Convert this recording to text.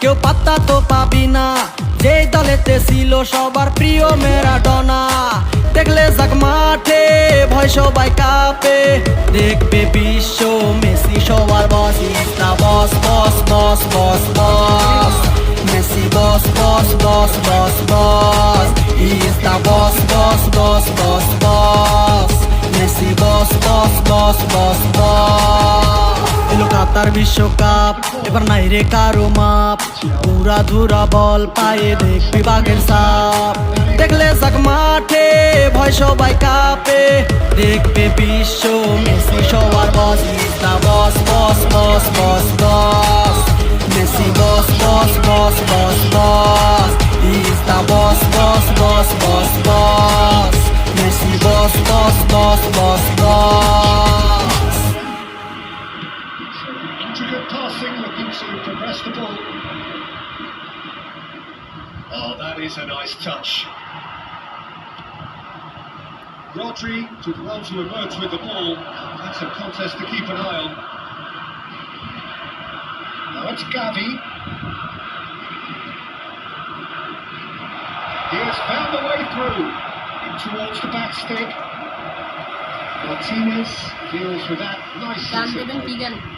কেউ পাত্তা তো পাবি না, যেই দলেতে ছিল সবার প্রিয় ম্যারাডোনা। দেখলে যাক মাঠে ভয় সবাই কাঁপে, দেখবে বিশ্ব মেসি সবার boss. Is the boss boss boss boss boss, Messi boss boss boss boss boss. Is the boss boss boss boss boss, Messi boss boss boss boss boss. এলো কাতার বিশ্বকাপ, এবার নাই রে কারো মাপ, পুরা ধুরা বল পায়ে দেখবি বাঘের সাপ। দেখলে যাক মাঠে ভয় সবাই কাঁপে, দেখবে বিশ্ব মেসি সবার boss. Is the boss boss boss boss boss, Messi boss boss boss boss boss. He's the boss, boss, boss, boss, boss. Messi boss, boss, boss, boss, boss. Intricate passing, looking to progress the ball. Oh, that is a nice touch. Rodri to the one to emerge with the ball. That's a contest to keep an eye on. Now it's Gavi. He has found the way through in towards the back stick. Martinez deals with that nicely.